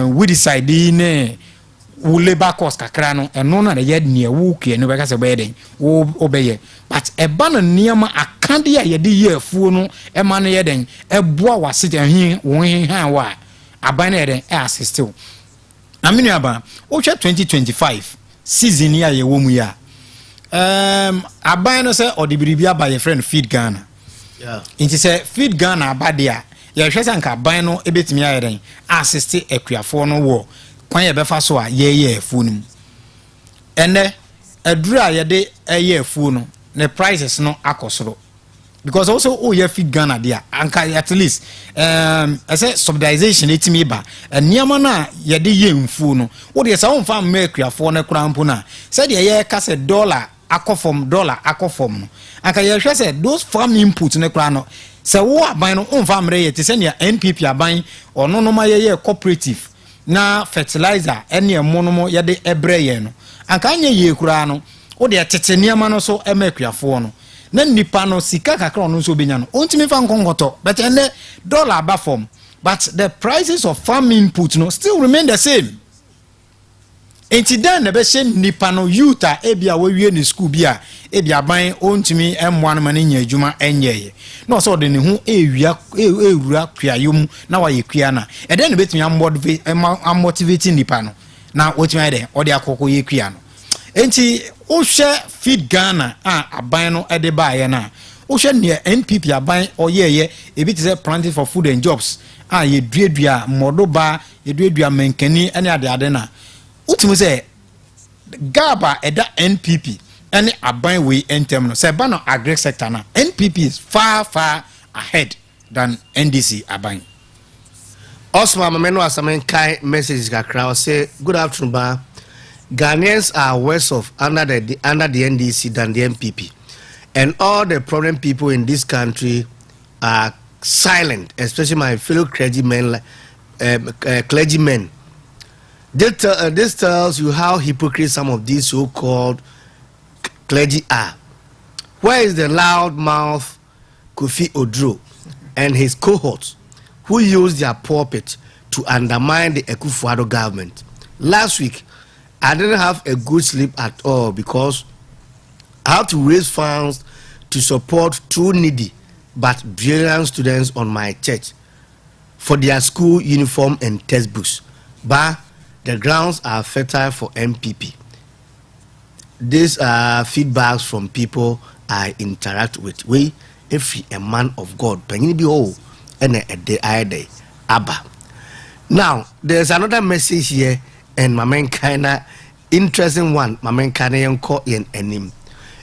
C: we decide ne wo labor cost kakra no eno na ye ne wo kue no be ka se be den wo obeye but eba no niam akade a ye de ye afuo no e ma no ye den e boa wase hin wo hin han wa aban na ye den e assist wo na menu aba wo hwe 2025 season ya ye wo mu ya aban no se odibiribi aba ye friend feed Ghana
A: yeah
C: inti se feed Ghana abade a ye hwe sanka aban no ebetimi ya ye den assist akuafo no wo kwan ye befa so a ye afu no ene aduru a ye de ye afu no the prices no akosoro because also ye feed Ghana there anka at least I say subsidization etimi ba niam na ye de ye mfu no wo de sa won fa akuafo no kura mpo na say de ye ka say dollar akofom no anka ye hwe say those farm input no kura no say wo aban no on fa mre ye te say ne NPP aban ono no ma ye cooperative na fertilizer ene emonomo ye de ebre ye no anka anya ye kura no wo de tete niam no so emakuafo no na nipa no sika kakra no so benya no ontimi fa nkonkoto but ene dollar ba form but the prices of farm input no still remain the same. Enti dan na be she nipa no youth a ebia wawie ni school bia ebia ban ontimi emwa no mane nya adwuma enyeye na so de ne ho ewura kwiayom na waye kwia na e den na betimi motivate nipa no na wotimi ade ode akoko ye kwia no enti o hwe feed Ghana aban no ede ba ye na o hwe ne NPP aban oyeye ebi te say planting for food and jobs ye duadua modoba ye duadua menkani ene ade na utimu say gaba eda NPP any aban we entem no say ba no agri sector na NPP is far ahead than NDC aban.
A: Osman Mameno Asamen kai message kakra say good afternoon ba Ghanaians are worse off under the NDC than the NPP, and all the problem people in this country are silent, especially my fellow clergymen. This tells you how hypocrite some of these so-called clergy are. Where is the loudmouth Kofi Odro and his cohorts who used their pulpit to undermine the Akufo-Addo government? Last week, I didn't have a good sleep at all because I had to raise funds to support two needy but brilliant students on my church for their school uniform and textbooks. But the grounds are fertile for MPP. These are feedbacks from people I interact with. We, if a man of God, Pengini be all and a day, Abba. Now, there's another message here, and my man kinda interesting one. My man kinda yanko in enim.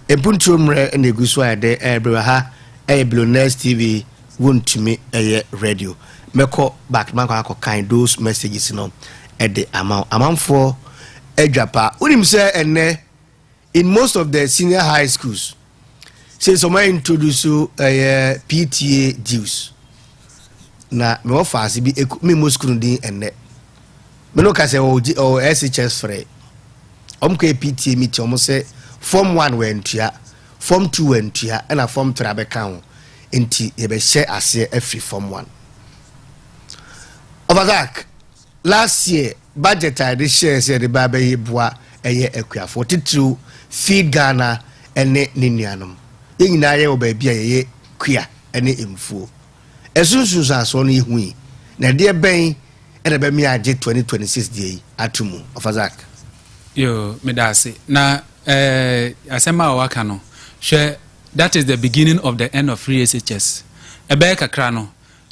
A: A puntumre and a guswa de Abraha, a Billionaires TV, won't to me a radio. Meko back manko kind those messages, you know, at the amount for a japa. Unim say and in most of the senior high schools, say somewhere introduce you a PTA dues. Na me offer be me most kundi and me no ka say o SHS free omko PTA meet almost say form 1 went ya form 2 went ya and a form 3 abeka ho enti ye be share ase every form 1 over that last year budget I this share say the baba ye boa eye akua 42 feed Ghana ene ninuanom ye nyina ye oba bia ye kua ene emfuo esunsun so no ihui na de ben ene be mi age 2026 dey atumu ofazak
D: yo medase na asema waka no she that is the beginning of the end of free SHS ebe kakra no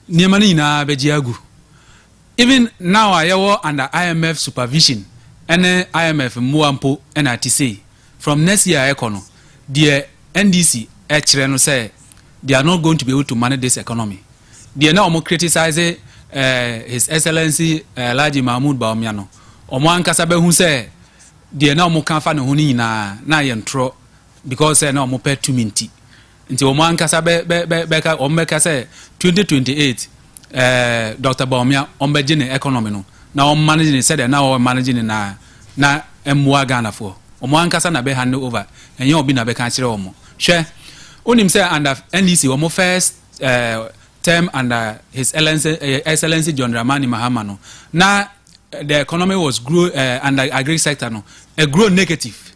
D: niema ni na beji agu even now ayewo under IMF supervision ene IMF muampo ena say from next year econo the NDC kire no say they are not going to be able to manage this economy. They are now criticizing His Excellency Laji Mahmoud Bawumia. Omo ankasa be hu say they are now mo kan fa ne huni na yentro because now mo pay 2 minti. Nti omo ankasa be ka omeka say 2028 Dr. Bawumia ombeje ne economy no. Na o manage ne say na o manage ne na emwa Ghana for. Omo ankasa na be hand over. Enye obi na be kan kire omo. Hwe onim say under NDC omo first term under His Excellency John Dramani Mahama no na the economy was grow under agri sector no a grow negative.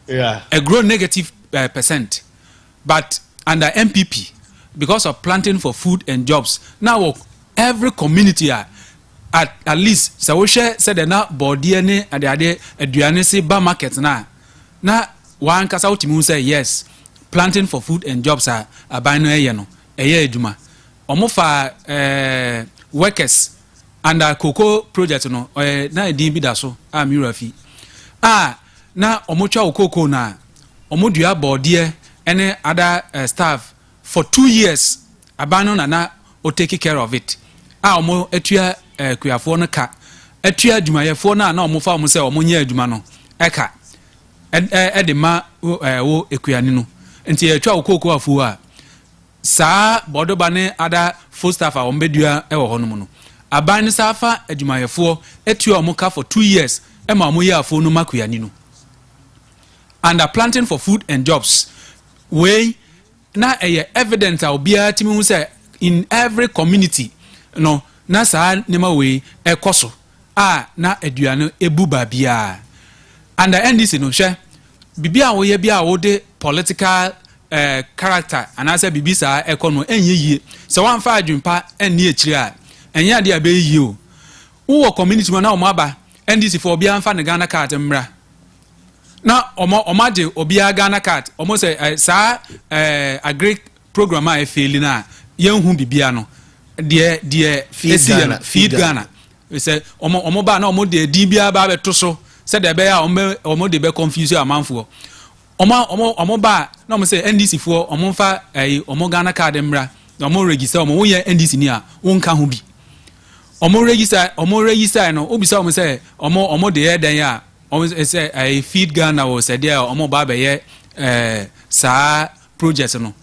A: Yeah.
D: A grow negative percent. But under MPP, because of planting for food and jobs, now every community at least so we share said na body ne ade aduane se ba market na one kasa utimu say yes, planting for food and jobs are abano eye no eye aduma. Omo fa workers under cocoa project no na edin bi da so a mirafi na omo twa cocoa na omo dua body any other staff for 2 years abano na o take care of it omo etua kuafo no ka etua adwumayefo na omo fa omo se omo nya adwuma no eka de ma wo ekuani no nti etua okoko afu a saa bodoba ne other full staff a omo bedua e wo hono mu no aban sa fa adwumayefo etua omo ka for 2 years e ma omo ya afo no makuani no and are planting for food and jobs way na evidence obia timi hu say in every community no na sa nema we ekoso na aduane ebu babia and the NDC no hwe bibia wo ye bia wo de political character and I say bibi sa ekono enyeye se wan fa adwumpa enni ekire a enya de abeyi o wo community mo na o aba NDC for obia mfa ne Ghana card mra na omaje obia Ghana card omo say sa agri program a fail na yenhu bibia no de feed Ghana we say omo ba na omo de di bia ba beto so say de be ya omo de be confuse amanfo omo ba na omo say NDC fo omo fa omo Ghana card mra na omo register omo wo ye NDC ni a wonka ho bi omo register no obisa omo say omo de ye dan ya omo say I feed Ghana was said there omo ba be ye sa project no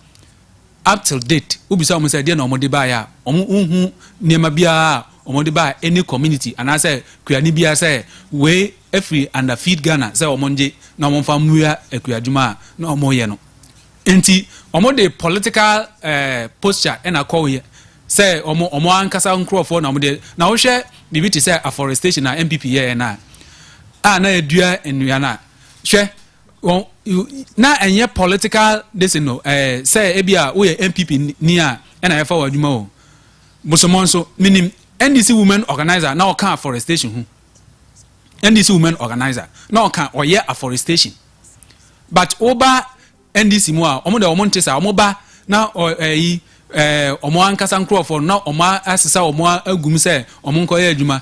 D: up till date obisa omo say there na omo de ba ya omo hu niema bia omo de ba any community and I say kuani bia say we every under feed Ghana say omo nje na omo fa muya ekuadwuma na omo ye no enti omo de political posture and call here say omo ankasa nkrofo na omo de na wo hwe bibi ti say afforestation na MPP ye na na edua enua na hwe na enye political this no say ebia wo ye MPP ni a na ye fa wadwuma o bosomonso minim NDC women organizer na o kan afforestation hu NDC women organizer na o kan oye afforestation but oba NDC mu a omo de omo ntesa omo ba na omo ankasa nkrofo na omo asesa omo agum say omo nkoye adwuma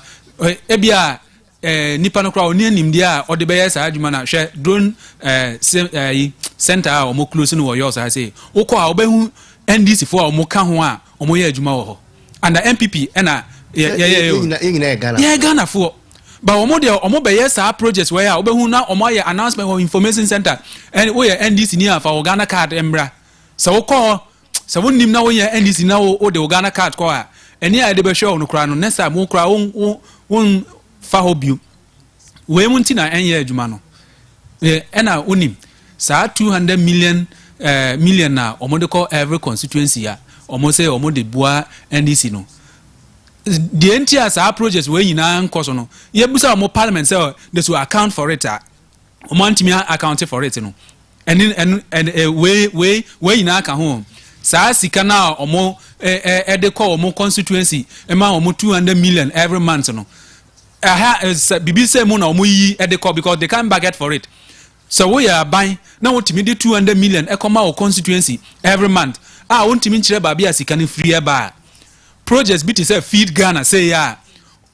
D: ebia nipa no kra oni animde a ode be yes adwuma na hwe drone center a omo close no wo yo say say ukọ a obehu NDC fo omo ka ho a omo ye adwuma wo ho and the MPP na ye Ghana fo ba omo de omo be yes project where obehu na omo ye announcement of information center and we NDC ni afa o Ghana card embra so ukọ so wonim na wo ye NDC na wo de Ghana card ko a eni a de be hwe no kra no nesa mo kra won fa hobio we munti na enye adwuma no ena onim sa 200 million na omo de call every constituency ya omo say omo de bua NDC no the entire sa project we nyina nkoso no ye busa omo parliament say they should account for it omo antimi account for it no and we nyina ka ho sa sika na omo de call omo constituency e ma omo 200 million every month no bibi say mo na omo yi e de call because they can't budget for it so we are buying now ultimately 200 million e come our constituency every month ultimately chire ba bia sika ni free e ba projects bit say feed Ghana say ya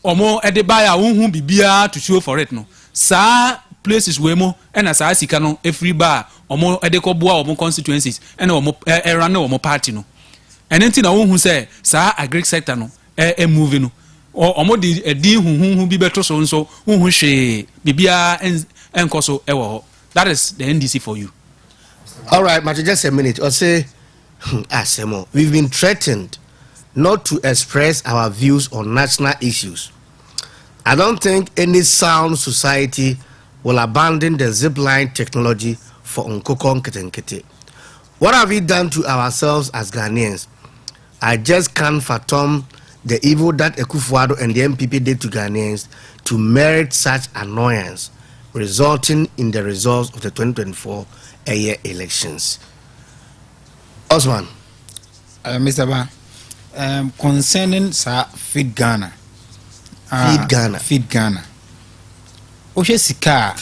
D: omo e de buy wonhu bibia to show for it no sa places we mo e na sa sika no e free ba omo e de ko boa omo constituencies e na omo e run na omo party no enenti na wonhu say sa agri sector no e move no omo di edi huhu bi beto so nso huhu hwe bibia enkoso e wo ho. That is the NDC for you.
A: All right, but just a minute. Or say, Asemo, we've been threatened not to express our views on national issues. I don't think any sound society will abandon the zipline technology for Nkokon Ketenkete. What have we done to ourselves as Ghanaians? I just can't fathom the evil that Akufo-Addo and the MPP did to Ghanaians to merit such annoyance, resulting in the results of the 2024 year elections. Osman.
C: Mr. Ba, concerning Feed Ghana. Feed Ghana. Oshe sika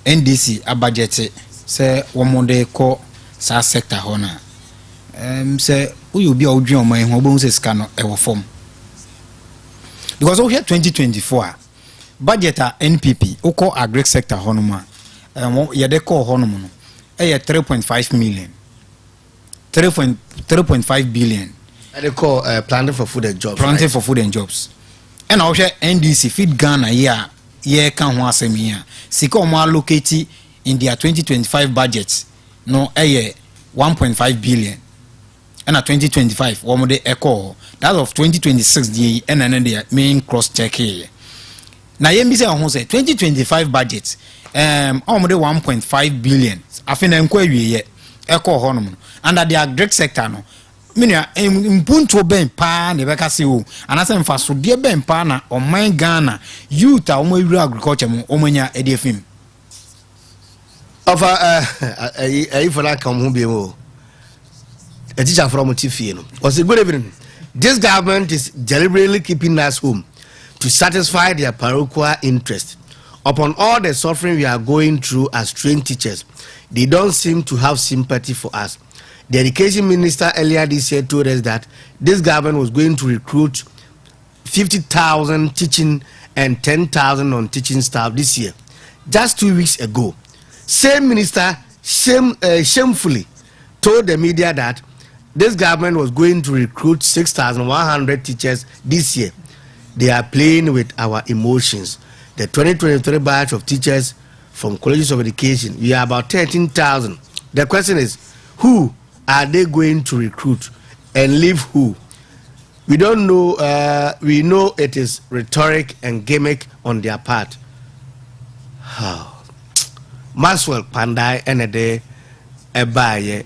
C: NDC a budget say womode ko sa sector hona. Say uyu bi odwi on man ho bo se sika no e wo form. Because over 2024 budget a NPP oko agri sector hono ma ye de ko hono no e 3.5 million 3.5 billion
A: and they call planting for food and jobs.
C: Planting
A: right?
C: for food and jobs. And also NDC Feed Ghana yeah can ho asem here. Sika o ma allocate in their 2025 budget no 1.5 billion. And at 2025 one de echo that of 2026 the and main cross check here. Na yemi say ho say 2025 budget almost 1.5 billion afina enko awie echo ho no under the agri sector no minia mpunto ben pa ne beka se o anase mfa so de ben pa na oman Ghana youth a omo ewura agriculture mo omanya edefim
A: of for that come home be mo a teacher from Tifino was a good evening. This government is deliberately keeping us home to satisfy their parochial interest. Upon all the suffering we are going through as trained teachers, they don't seem to have sympathy for us. The education minister earlier this year told us that this government was going to recruit 50,000 teaching and 10,000 non-teaching staff this year. Just 2 weeks ago, same minister shamefully told the media that this government was going to recruit 6,100 teachers this year. They are playing with our emotions. The 2023 batch of teachers from colleges of education, we are about 13,000. The question is, who are they going to recruit and leave who? We don't know. We know it is rhetoric and gimmick on their part. How? Maxwell Pandai and a day a buyer.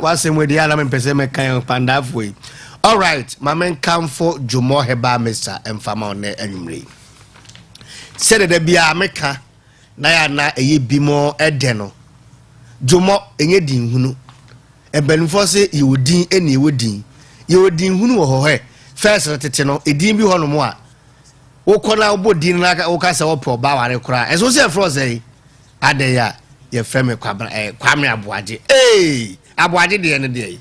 A: What's the way the other person can Pandai way? All right, my man come for Jumo Heba Mr. and Famone Enumri. Said the Bia Meka na a ye be more edeno. Jumo enye din hunu. E benufo se you would din any would din. You would din hunu ho he. First teteno e din bi ho no mo a. Wo kola obo din na wo ka se wo po ba ware kura. Eso se fro say adeya ye frame kwame aboaje. Aboaje de ne de.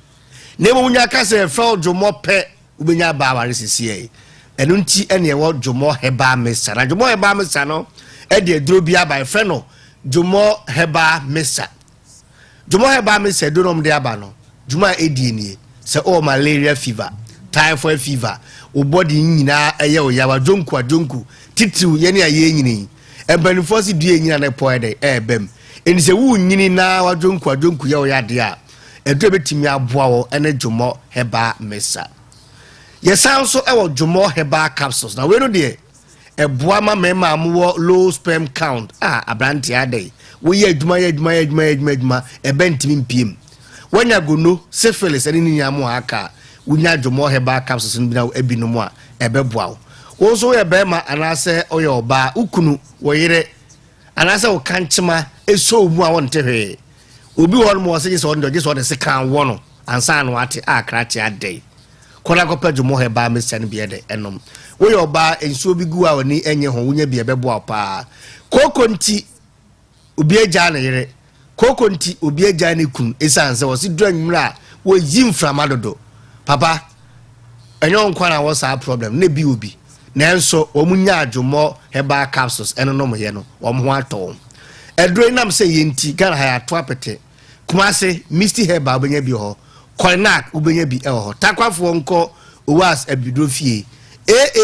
A: Nemo nya ka se fro Jumo pe ubenya ba ware sisi enu nti ene wo Jumo Heba Mr. Na Jumo Heba Mr. no e de duro bia by friend no Jumo Heba Mr. Jumo Heba Mr. do nom de aba no Juma edi nie se o malaria fever, typhoid fever, o body nyina eye o yawa jonku titiu ye ne aye nyini e banifo si due nyina na po ede e bem eni se wu nyini na wa jonku ye o yade a edo betimi aboa wo ene Jumo Heba Mr. Yes, also our Jumo Heba capsules. Now we know there a boama mema amwo low sperm count. Abranti ade. We ye juma a bentim pim. When you go no syphilis and in yamu aka, we nya Jumo Heba capsules in bina ebinomoa ebeboa. Also a bema and I say oyo ba ukunu woyere and I say o kanchima e so mu a won tehe. Obi won mo say just on the second one and san wate krati ade. Kona kopa Jumo Heba Mr. ni biede enom we oba ensuo bi gu a oni enye ho wonya bi ebebo pa kokonti obi agya na yere kokonti obi agya ne kun esanse wo si dranwura wo yimframadodo papa enyo nkwa na wo sa problem na bi obi na enso omunya Jumo Heba capsules enonom ye no wo ho ato edro nam se yenti gara ha ato apete kuma se Misty Heba obenya bi ho Koinak ubenya bi ewo takwafo nko owas abidofie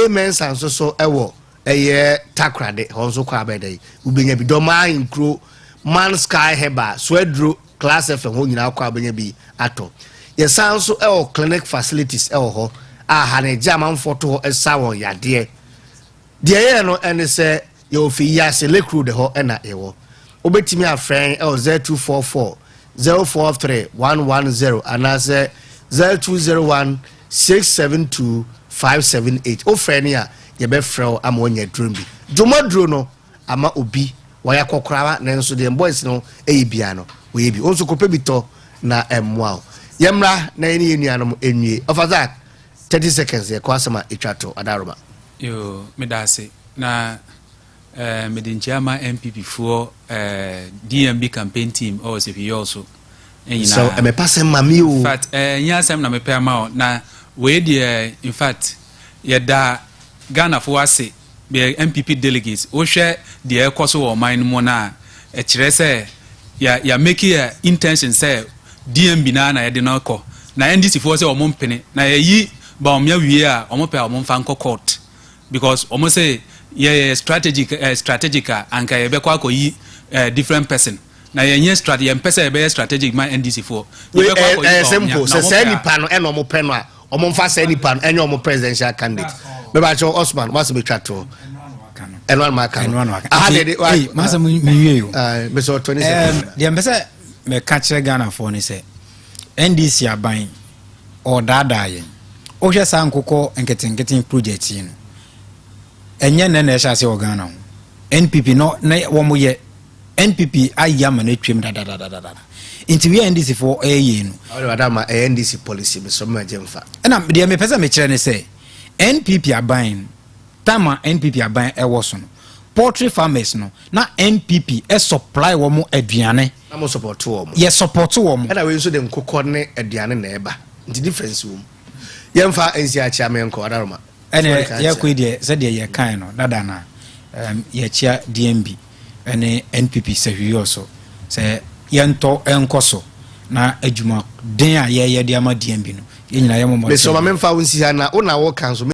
A: mensan so ewo eye takrade honso kwa abedai ubenya bi doma inkro Man Sky Heba swedro class FM ho nyina kwa ubenya bi ato yesan so ewo clinic facilities ewo ho hane jama mfoto ho esawo yade de ye no ene se ye ofi yase lekru de ho ena ewo obetimi afren ewo 0244 043-110 and I say 0201-672-578. Oh, friend, ya be frail. I'm on your dream. dwomaduro no ama obi waya kokora na nso de boys no bia no we bi onso kope bito na emwa yemra na yeni nuanom enwie ofazak 30 seconds ye kwasema etwato adaroma
D: yo medase na medinchama MPP for DMB campaign team or CPO also
A: so me pass mami o
D: in fact nyasem na me pay ma na we dey in fact yeda Ghana for ase be MPP delegates o hwe de ekoso o man mo na e kire se ya make a intention say DMB na yede na ko na NDC for say o mo mpene na yi ba o mia wie a o mo pe o mo fa nko court because o mo say strategic anka ye be kwa ko yi different person na ye strategy em pese be strategic man NDC for
A: ye be kwa ko simple se nipa no e no mo pe no a o mo fa se nipa no enye o mo presidential candidate me ba cho Osman was be twato enwan maka
C: masa mi wie yo
A: be so 20 seconds
C: de pese me ka kire Ghana for ni se NDC aban o dada ye o hwe san kokko enketenketen project yi no enye na ehya se Ghana NPP no na wo mo ye NPP ayama na twem da inti we NDC for aye no
A: adama NDC policy be so ma jemfa
C: na de me pesa me kire ne se NPP aban tama NPP aban ewo so no poultry farmers no na NPP supply wo mo aduane
A: na mo support wo mo
C: ye support wo mo
A: na we so dem kokko ne aduane na eba inti difference wo yemfa ensi acha me nko adaroma
C: ene ya ko ide se de ye kan no dada na ye chia DMB ene NPP se hwi so se yento enkoso na adwuma den a ye de ama DMB no ye nyina ye mo
A: me so ma memfa wonsi ha na wo na wo kan so